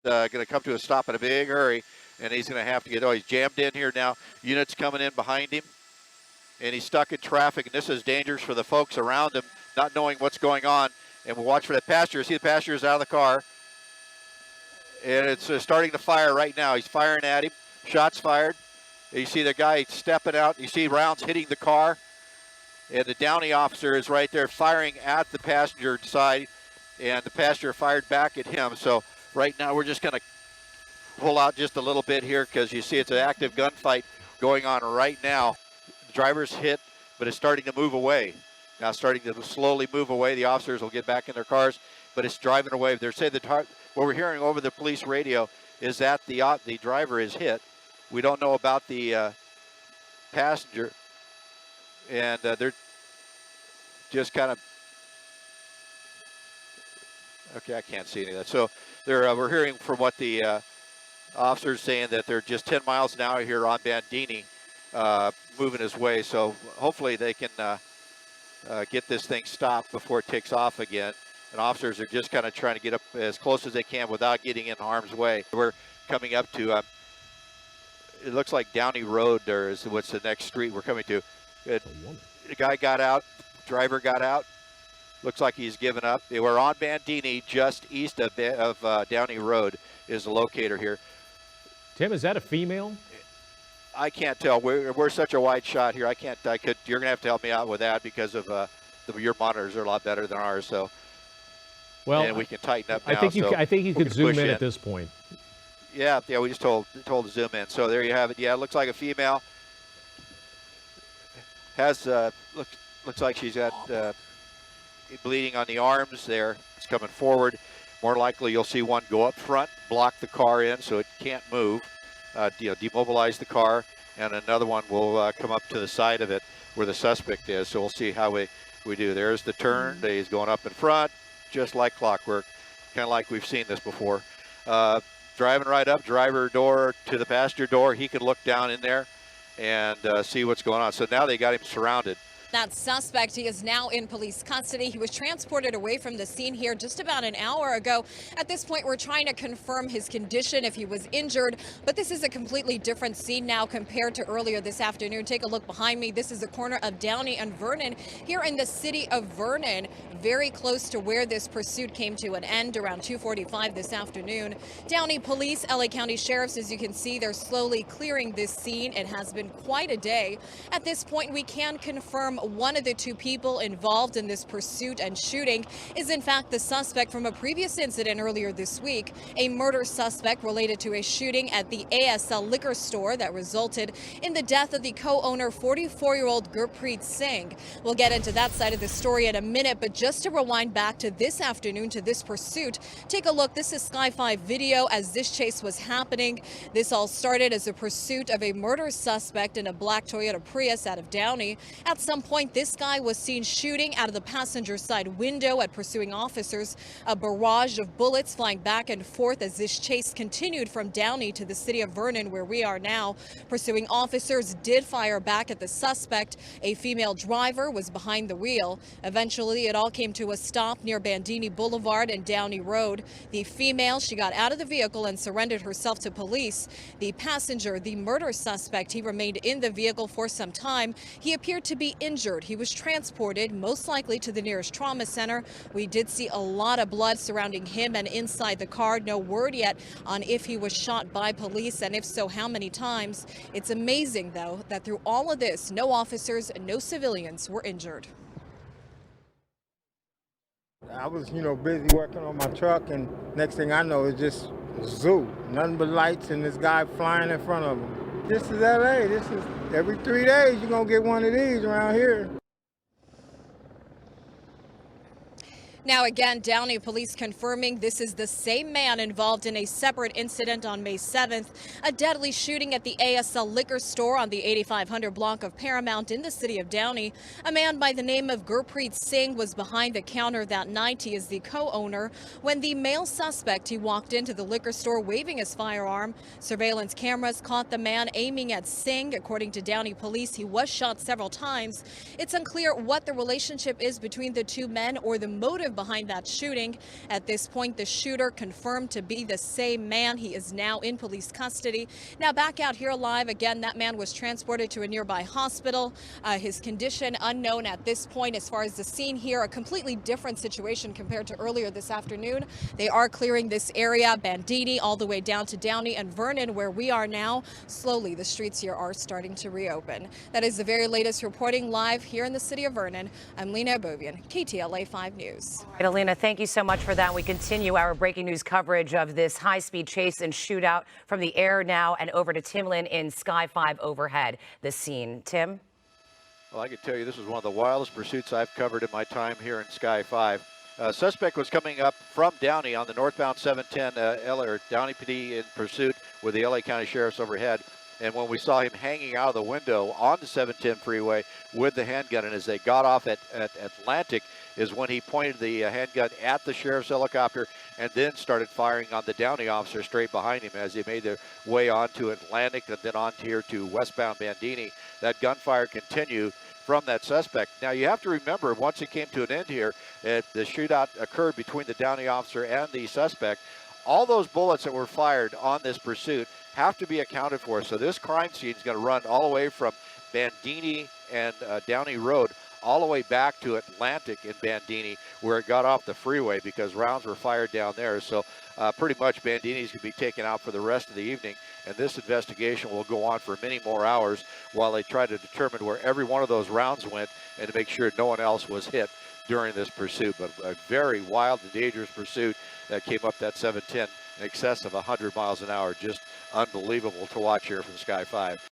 going to come to a stop in a big hurry, and he's going to have to get, he's jammed in here now. Units coming in behind him, and he's stuck in traffic, and this is dangerous for the folks around him, not knowing what's going on. And we'll watch for that passenger. See the passenger's out of the car, and it's starting to fire right now. He's firing at him. Shots fired. You see the guy stepping out. You see rounds hitting the car, and the Downey officer is right there firing at the passenger side, and the passenger fired back at him. So right now we're just going to pull out just a little bit here because you see it's an active gunfight going on right now. The driver's hit, but it's starting to move away. Now starting to slowly move away. The officers will get back in their cars, but it's driving away. They're saying what we're hearing over the police radio is that the driver is hit. We don't know about the passenger, and they're just kind of, okay, I can't see any of that. So we're hearing from what the officers saying that they're just 10 miles an hour here on Bandini, moving his way. So hopefully they can get this thing stopped before it takes off again. And officers are just kind of trying to get up as close as they can without getting in harm's way. We're coming up to, it looks like Downey Road there is what's the next street we're coming to. The guy got out, driver got out. Looks like he's given up. We're on Bandini, just east of Downey Road is the locator here. Tim, is that a female? I can't tell. We're such a wide shot here. You're gonna have to help me out with that because of your monitors are a lot better than ours. So, well, and we can tighten up now. I think you could zoom in at this point. Yeah. We just told to zoom in. So there you have it. Yeah, it looks like a female. Has looks like she's got bleeding on the arms there. It's coming forward. More likely you'll see one go up front, block the car in so it can't move. Demobilize the car, and another one will come up to the side of it where the suspect is. So we'll see how we do. There's the turn. He's going up in front, just like clockwork, kind of like we've seen this before. Driving right up, driver door to the passenger door. He can look down in there and see what's going on. So now they got him surrounded. That suspect, he is now in police custody. He was transported away from the scene here just about an hour ago. At this point, we're trying to confirm his condition, if he was injured, but this is a completely different scene now compared to earlier this afternoon. Take a look behind me. This is the corner of Downey and Vernon here in the city of Vernon, very close to where this pursuit came to an end around 2:45 this afternoon. Downey Police, LA County Sheriffs, as you can see, they're slowly clearing this scene. It has been quite a day. At this point, we can confirm one of the two people involved in this pursuit and shooting is in fact the suspect from a previous incident earlier this week, a murder suspect related to a shooting at the ASL liquor store that resulted in the death of the co-owner, 44-year-old Gurpreet Singh. We'll get into that side of the story in a minute, but just to rewind back to this afternoon to this pursuit, take a look. This is Sky 5 video as this chase was happening. This all started as a pursuit of a murder suspect in a black Toyota Prius out of Downey. At some point, this guy was seen shooting out of the passenger side window at pursuing officers. A barrage of bullets flying back and forth as this chase continued from Downey to the city of Vernon, where we are now. Pursuing officers did fire back at the suspect. A female driver was behind the wheel. Eventually, it all came to a stop near Bandini Boulevard and Downey Road. The female, she got out of the vehicle and surrendered herself to police. The passenger, the murder suspect, he remained in the vehicle for some time. He appeared to be injured. He was transported most likely to the nearest trauma center. We did see a lot of blood surrounding him and inside the car. No word yet on if he was shot by police, and if so, how many times. It's amazing, though, that through all of this, no officers, no civilians were injured. I was, busy working on my truck, and next thing I know, it's just zoo. Nothing but lights and this guy flying in front of him. This is LA. This is every 3 days you're going to get one of these around here. Now again, Downey police confirming this is the same man involved in a separate incident on May 7th, a deadly shooting at the ASL liquor store on the 8500 block of Paramount in the city of Downey. A man by the name of Gurpreet Singh was behind the counter that night. He is the co-owner. When the male suspect, he walked into the liquor store waving his firearm. Surveillance cameras caught the man aiming at Singh. According to Downey police, he was shot several times. It's unclear what the relationship is between the two men or the motive motive behind that shooting. At this point, the shooter confirmed to be the same man. He is now in police custody. Now back out here live again, that man was transported to a nearby hospital. His condition unknown at this point. As far as the scene here, a completely different situation compared to earlier this afternoon. They are clearing this area, Bandini, all the way down to Downey and Vernon, where we are now. Slowly, the streets here are starting to reopen. That is the very latest reporting live here in the city of Vernon. I'm Lena Bovian, KTLA 5 News. All right, Alina, thank you so much for that. We continue our breaking news coverage of this high-speed chase and shootout from the air now and over to Tim Lynn in Sky 5 overhead. The scene. Tim? Well, I can tell you this was one of the wildest pursuits I've covered in my time here in Sky 5. Suspect was coming up from Downey on the northbound 710 or Downey PD in pursuit with the LA County Sheriff's overhead. And when we saw him hanging out of the window on the 710 freeway with the handgun, and as they got off at Atlantic is when he pointed the handgun at the sheriff's helicopter and then started firing on the Downey officer straight behind him as they made their way onto Atlantic and then on here to westbound Bandini. That gunfire continued from that suspect. Now you have to remember, once it came to an end here, the shootout occurred between the Downey officer and the suspect. All those bullets that were fired on this pursuit have to be accounted for. So this crime scene is going to run all the way from Bandini and Downey Road all the way back to Atlantic in Bandini, where it got off the freeway because rounds were fired down there. So pretty much Bandini's going to be taken out for the rest of the evening, and this investigation will go on for many more hours while they try to determine where every one of those rounds went and to make sure no one else was hit during this pursuit. But a very wild and dangerous pursuit that came up that 710 in excess of 100 miles an hour. Just unbelievable to watch here from Sky 5.